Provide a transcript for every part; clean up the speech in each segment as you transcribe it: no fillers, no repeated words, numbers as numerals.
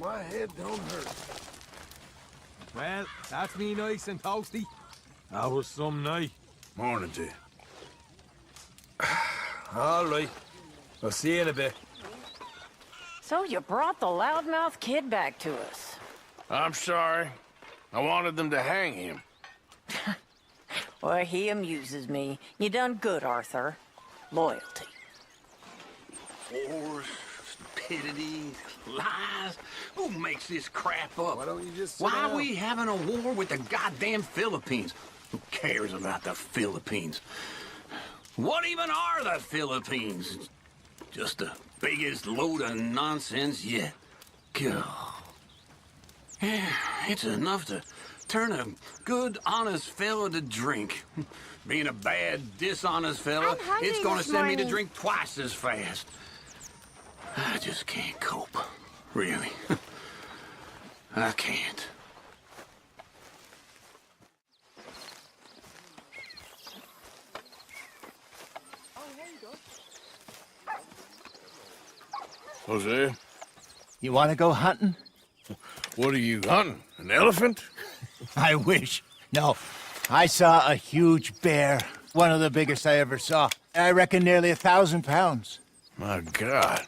My head don't hurt. Well, that's me nice and toasty. That was some night. Morning to you. All right. I'll see you in a bit. So you brought the loudmouth kid back to us. I'm sorry. I wanted them to hang him. Well, he amuses me. You done good, Arthur. Loyalty. Wars, stupidity, lies. Who makes this crap up? Why don't you just sit Why down? are we having a war with the goddamn Philippines? Who cares about the Philippines? What even are the Philippines? Just the biggest load of nonsense yet. God. Yeah, it's enough to turn a good, honest fella to drink. Being a bad, dishonest fella, it's gonna send me to drink twice as fast. I just can't cope. Really. I can't. Jose, You want to go hunting? what are you hunting? An elephant? I wish. No. I saw a huge bear. One of the biggest I ever saw. I reckon nearly 1,000 pounds. My God.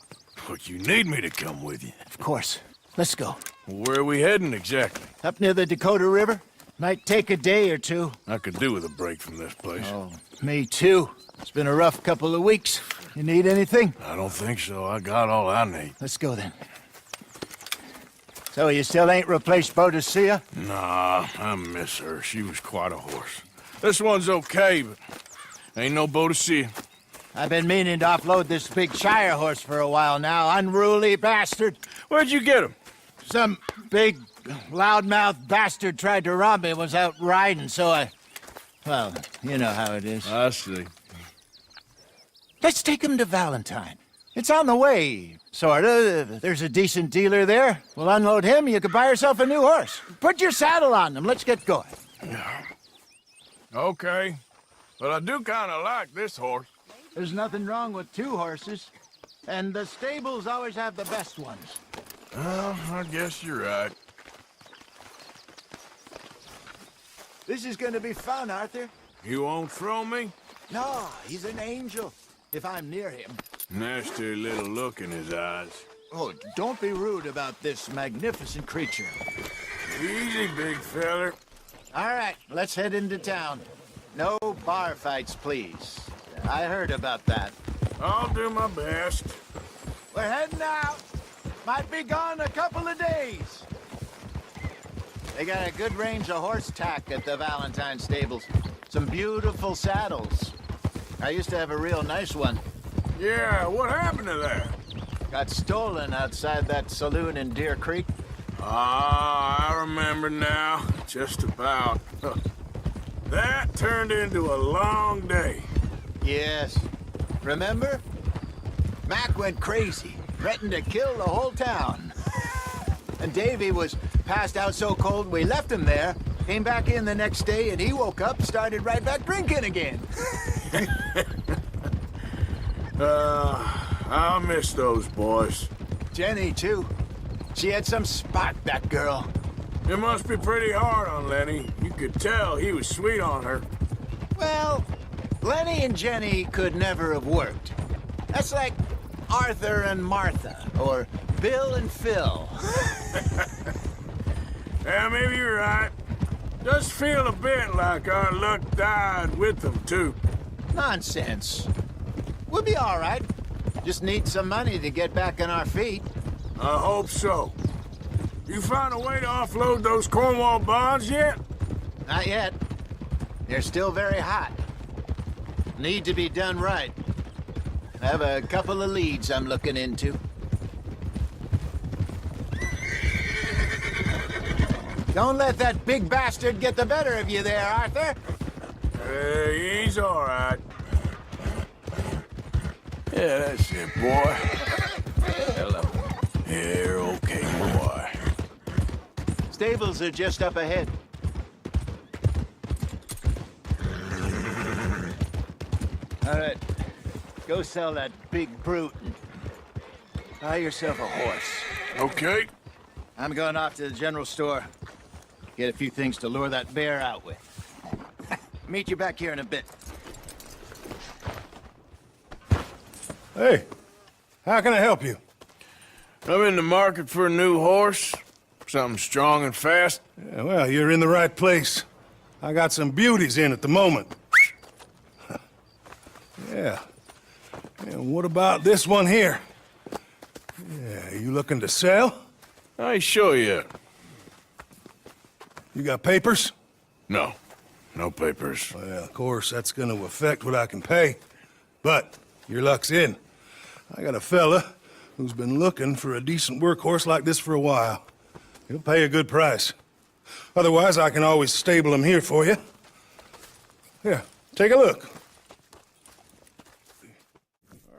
But you need me to come with you. Of course. Let's go. Where are we heading exactly? Up near the Dakota River. Might take a day or two. I could do with a break from this place. Oh, me too. It's been a rough couple of weeks. You need anything? I don't think so. I got all I need. Let's go then. So you still ain't replaced Boadicea? Nah, I miss her. She was quite a horse. This one's okay, but ain't no Boadicea. I've been meaning to offload this big Shire horse for a while now. Unruly bastard. Where'd you get him? Some big, loudmouth bastard tried to rob me and was out riding, so I... Well, you know how it is. I see. Let's take him to Valentine. It's on the way, sorta. There's a decent dealer there. We'll unload him, you could buy yourself a new horse. Put your saddle on him, let's get going. Okay. But I do kind of like this horse. There's nothing wrong with two horses. And the stables always have the best ones. Well, I guess you're right. This is gonna be fun, Arthur. You won't throw me? No, he's an angel. If I'm near him. Nasty little look in his eyes. Oh, don't be rude about this magnificent creature. Easy, big feller. All right, let's head into town. No bar fights, please. I heard about that. I'll do my best. We're heading out. Might be gone a couple of days. They got a good range of horse tack at the Valentine stables. Some beautiful saddles. I used to have a real nice one. Yeah, what happened to that? Got stolen outside that saloon in Deer Creek. Ah, I remember now. Just about. That turned into a long day. Yes. Remember? Mac went crazy, threatened to kill the whole town. And Davy was passed out so cold we left him there, came back in the next day, and he woke up, started right back drinking again. I'll miss those boys. Jenny, too. She had some spark, that girl. It must be pretty hard on Lenny. You could tell he was sweet on her. Well, Lenny and Jenny could never have worked. That's like Arthur and Martha, or Bill and Phil. Yeah, maybe you're right. Does feel a bit like our luck died with them, too. Nonsense. We'll be all right. Just need some money to get back on our feet. I hope so. You find a way to offload those Cornwall bonds yet? Not yet. They're still very hot. Need to be done right. I have a couple of leads I'm looking into. Don't let that big bastard get the better of you there, Arthur. Hey, he's all right. Yeah, that's it, boy. Hello. You're okay, boy. Stables are just up ahead. All right. Go sell that big brute and buy yourself a horse. Okay. I'm going off to the general store. Get a few things to lure that bear out with. Meet you back here in a bit. Hey, how can I help you? I'm in the market for a new horse. Something strong and fast. Yeah, well, you're in the right place. I got some beauties in at the moment. Yeah. And what about this one here? Yeah, you looking to sell? I show you. You got papers? No. No papers. Well, of course, that's gonna affect what I can pay. But your luck's in. I got a fella who's been looking for a decent workhorse like this for a while. He'll pay a good price. Otherwise, I can always stable him here for you. Here, take a look.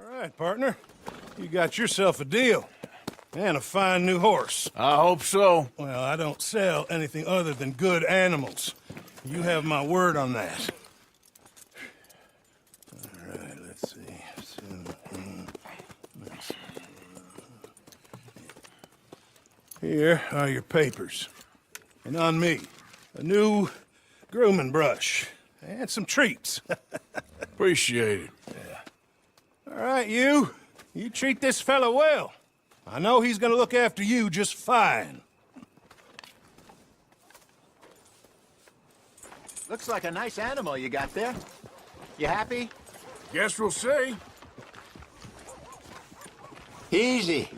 All right, partner. You got yourself a deal. And a fine new horse. I hope so. Well, I don't sell anything other than good animals. You have my word on that. All right, let's see. Here are your papers. And on me, a new grooming brush. And some treats. Appreciate it. All right, you treat this fella well. I know he's gonna look after you just fine. Looks like a nice animal you got there. You happy? Guess we'll see. Easy.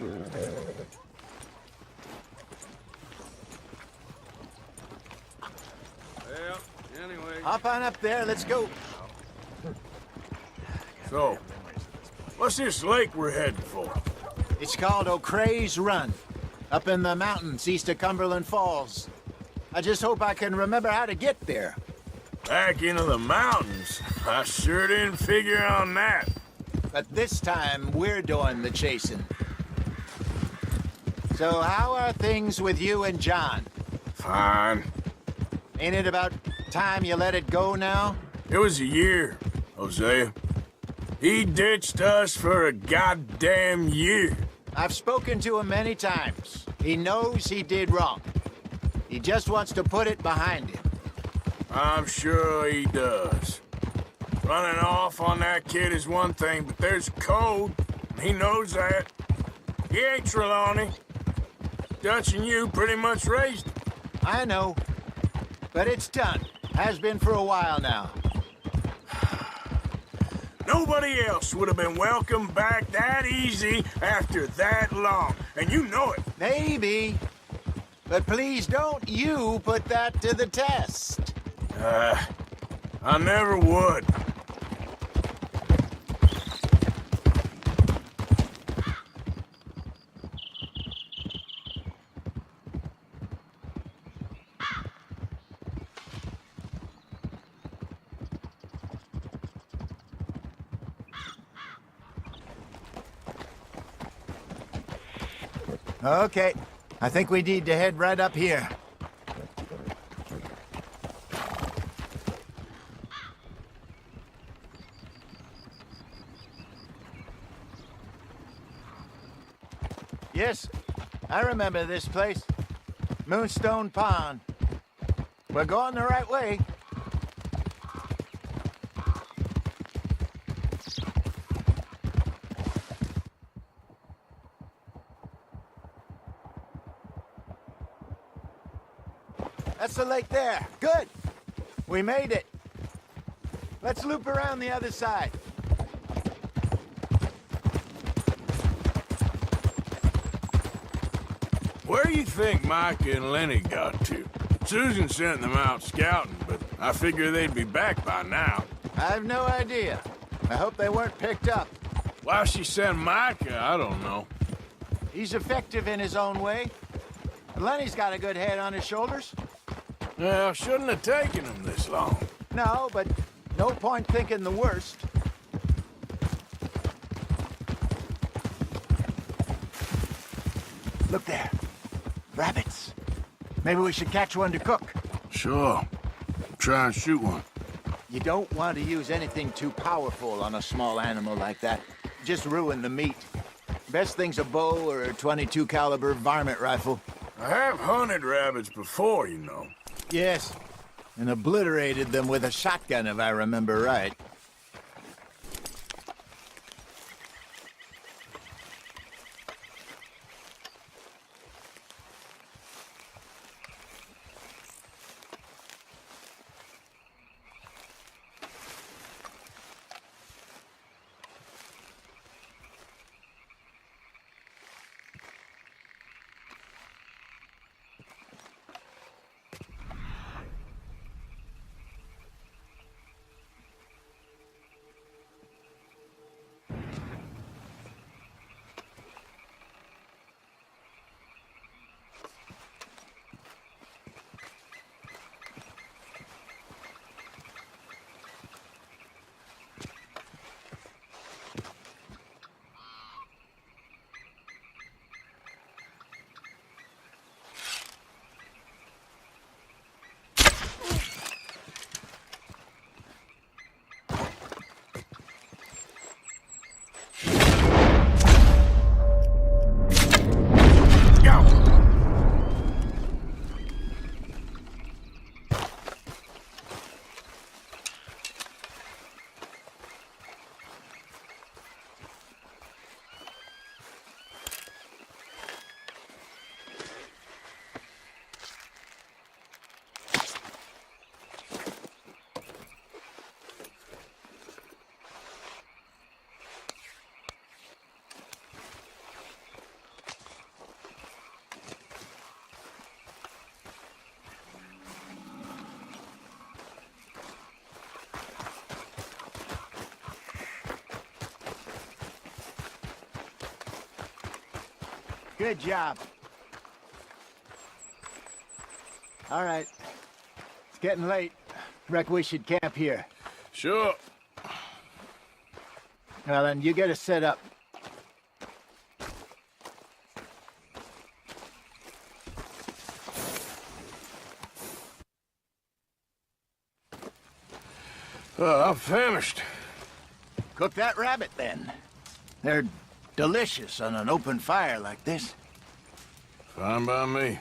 Well, anyway. Hop on up there, let's go. So, what's this lake we're heading for? It's called O'Creagh's Run, up in the mountains east of Cumberland Falls. I just hope I can remember how to get there. Back into the mountains? I sure didn't figure on that. But this time, we're doing the chasing. So how are things with you and John? Fine. Ain't it about time you let it go now? It was a year, Hosea. He ditched us for a goddamn year. I've spoken to him many times. He knows he did wrong. He just wants to put it behind him. I'm sure he does. Running off on that kid is one thing, but there's code. He knows that. He ain't Trelawney. Dutch and you pretty much raised him. I know. But it's done. Has been for a while now. Nobody else would have been welcomed back that easy after that long, and you know it. Maybe. But please don't you put that to the test. I never would. Okay. I think we need to head right up here. Yes, I remember this place. Moonstone Pond. We're going the right way. That's the lake there. Good. We made it. Let's loop around the other side. Where do you think Micah and Lenny got to? Susan sent them out scouting, but I figure they'd be back by now. I have no idea. I hope they weren't picked up. Why she sent Micah, I don't know. He's effective in his own way. Lenny's got a good head on his shoulders. Well, shouldn't have taken them this long. No, but no point thinking the worst. Look there. Rabbits. Maybe we should catch one to cook. Sure. Try and shoot one. You don't want to use anything too powerful on a small animal like that. Just ruin the meat. Best thing's a bow or a .22 caliber varmint rifle. I have hunted rabbits before, you know. Yes, and obliterated them with a shotgun, if I remember right. Good job. All right. It's getting late. Reckon we should camp here. Sure. Well, then you get us set up. I'm famished. Cook that rabbit, then. They're delicious on an open fire like this. Fine by me.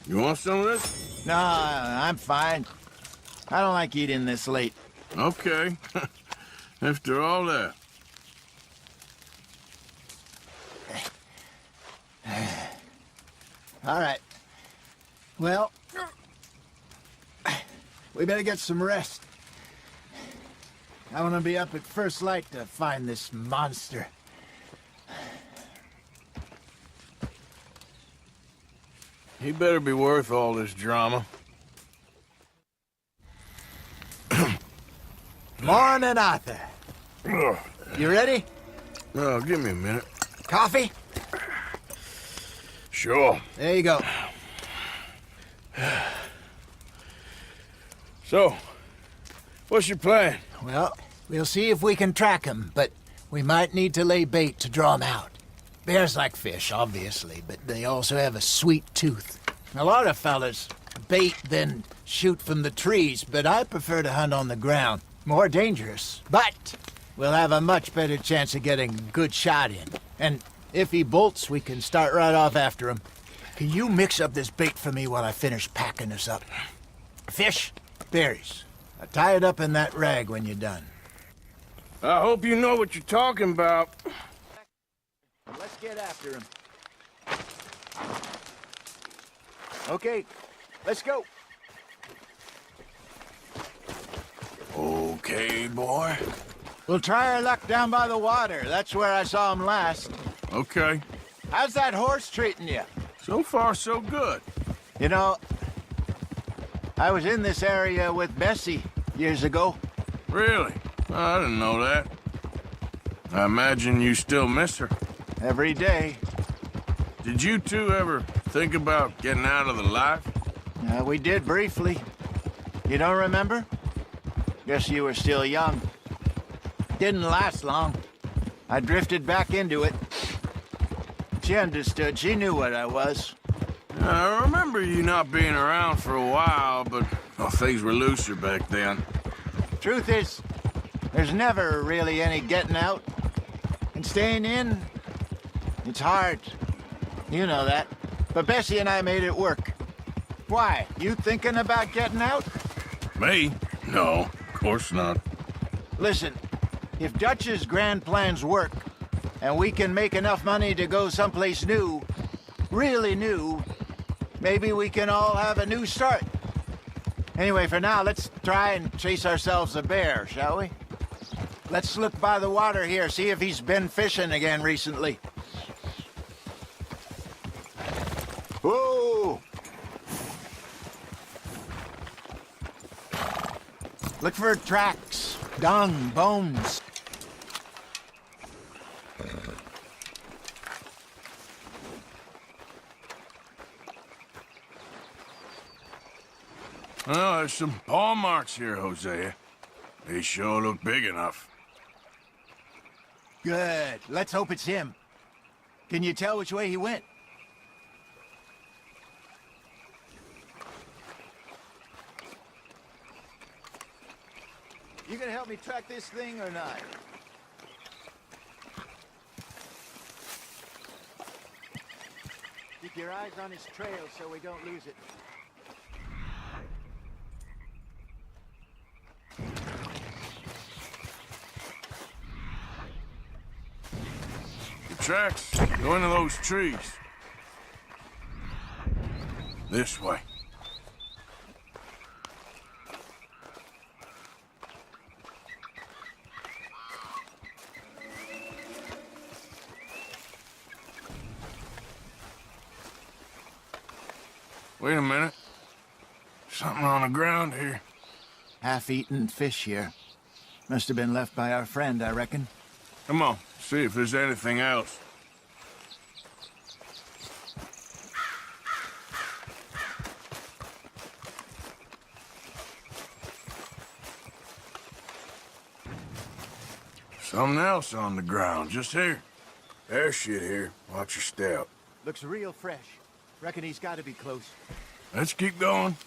You want some of this? No, I'm fine. I don't like eating this late. Okay. After all that. All right. Well, we better get some rest. I want to be up at first light to find this monster. He better be worth all this drama. Morning, Arthur. You ready? Oh, give me a minute. Coffee? Sure. There you go. So, what's your plan? Well, we'll see if we can track him, but we might need to lay bait to draw him out. Bears like fish, obviously, but they also have a sweet tooth. A lot of fellas bait then shoot from the trees, but I prefer to hunt on the ground. More dangerous, but we'll have a much better chance of getting a good shot in. And if he bolts, we can start right off after him. Can you mix up this bait for me while I finish packing this up? Fish, berries. I'll tie it up in that rag when you're done. I hope you know what you're talking about. Let's get after him. Okay, let's go. Okay, boy. We'll try our luck down by the water. That's where I saw him last. Okay. How's that horse treating you? So far, so good. You know, I was in this area with Bessie years ago. Really? I didn't know that. I imagine you still miss her. Every day. Did you two ever think about getting out of the life? We did briefly. You don't remember? Guess you were still young. Didn't last long. I drifted back into it. She understood. She knew what I was. I remember you not being around for a while, but well, things were looser back then. Truth is, there's never really any getting out. And staying in, it's hard. You know that. But Bessie and I made it work. Why? You thinking about getting out? Me? No, of course not. Listen, if Dutch's grand plans work, and we can make enough money to go someplace new, really new, maybe we can all have a new start. Anyway, for now, let's try and chase ourselves a bear, shall we? Let's look by the water here, see if he's been fishing again recently. Whoa! Look for tracks, dung, bones. Oh, there's some paw marks here, Hosea. They sure look big enough. Good. Let's hope it's him. Can you tell which way he went? You gonna help me track this thing or not? Keep your eyes on his trail so we don't lose it. The tracks go into those trees. This way. Wait a minute. Something on the ground here. Half-eaten fish here. Must have been left by our friend, I reckon. Come on, see if there's anything else. Something else on the ground, just here. There's shit here. Watch your step. Looks real fresh. Reckon he's got to be close. Let's keep going.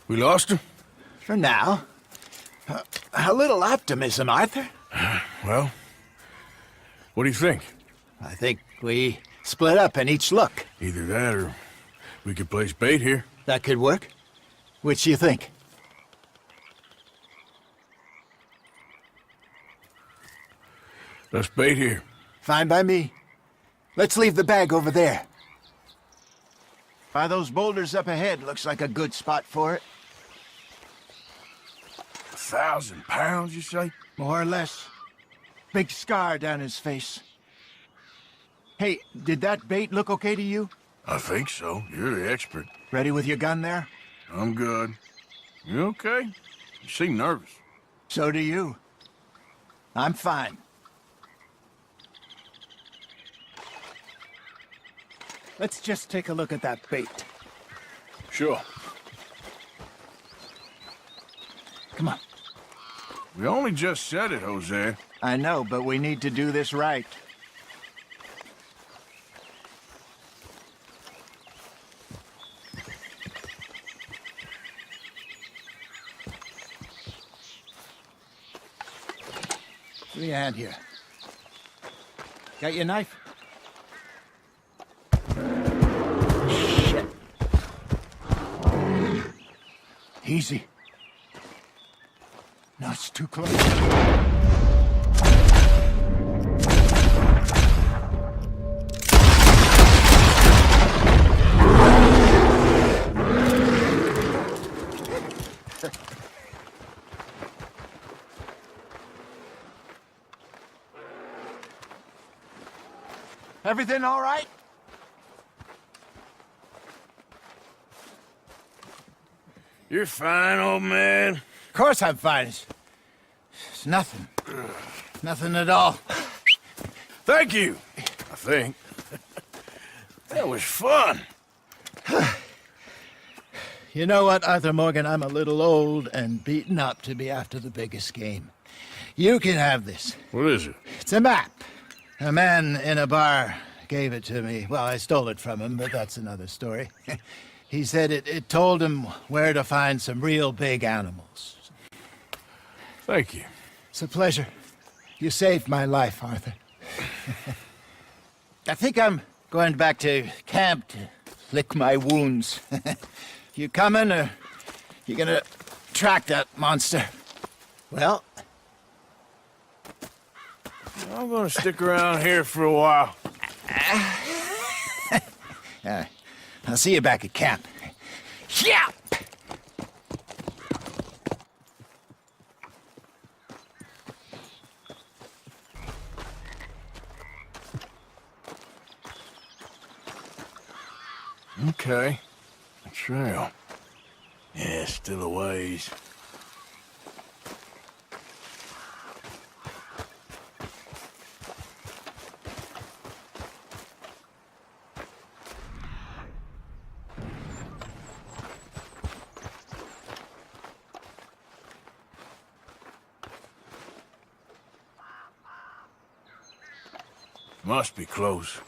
We lost him? For now. A little optimism, Arthur. Well, what do you think? I think we split up and each look. Either that or we could place bait here. That could work. Which do you think? Let's bait here. Fine by me. Let's leave the bag over there. By those boulders up ahead, looks like a good spot for it. 1,000 pounds, you say? More or less. Big scar down his face. Hey, did that bait look okay to you? I think so. You're the expert. Ready with your gun there? I'm good. You okay? You seem nervous. So do you. I'm fine. Let's just take a look at that bait. Sure. Come on. We only just said it, Jose. I know, but we need to do this right. Give me a hand here. Got your knife? Shit. Easy. No, it's too close. Everything all right? You're fine, old man. Of course I'm fine. It's nothing. Nothing at all. Thank you, I think. That was fun. You know what, Arthur Morgan? I'm a little old and beaten up to be after the biggest game. You can have this. What is it? It's a map. A man in a bar gave it to me. Well, I stole it from him, but that's another story. He said it told him where to find some real big animals. Thank you. It's a pleasure. You saved my life, Arthur. I think I'm going back to camp to lick my wounds. You coming, or you gonna track that monster? Well, I'm gonna stick around here for a while. I'll see you back at camp. Yeah! Okay. A trail. Yeah, still a ways. Must be close.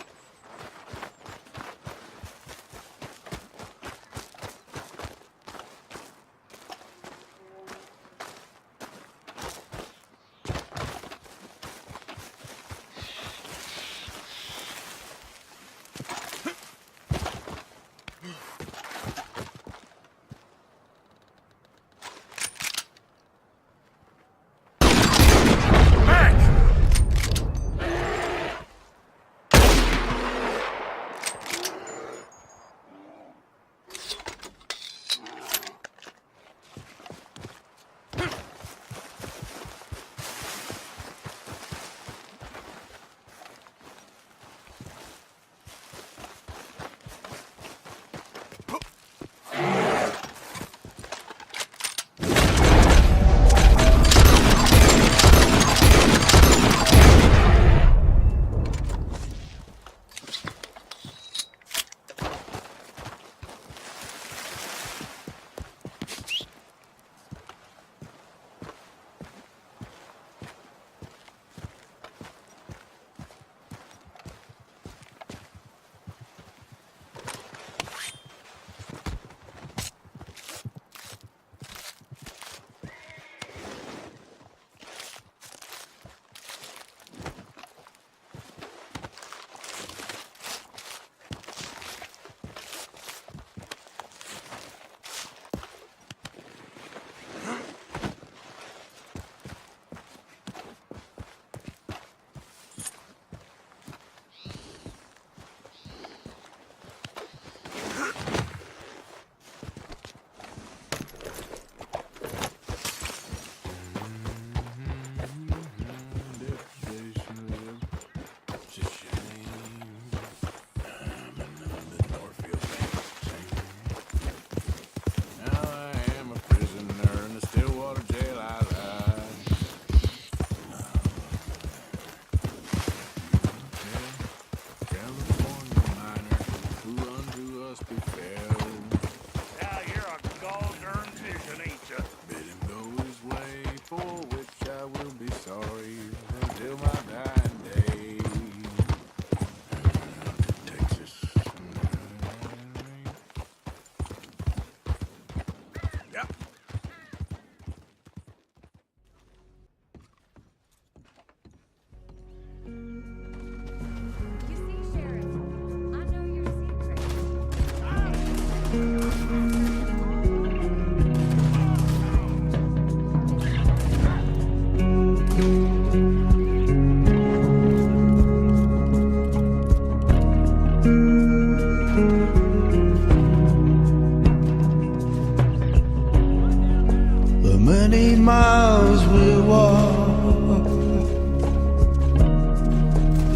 many miles we walk,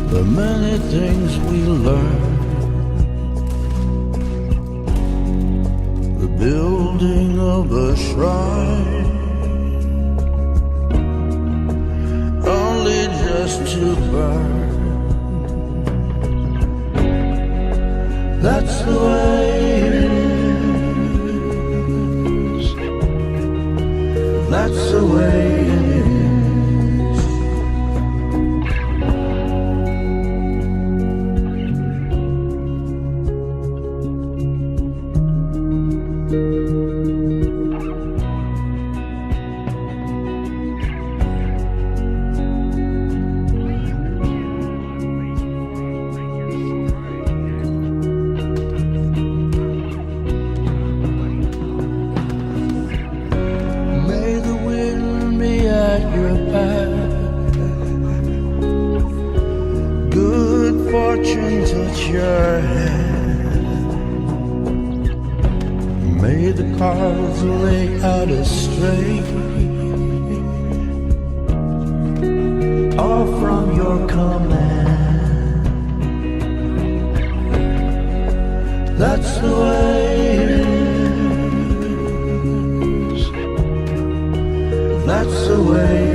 the many things we learn, the building of a shrine, only just to burn. That's the way it is. That's the way it is. fortune touch your hand. May the cards lay out astray, or from your command. That's the way it is. That's the way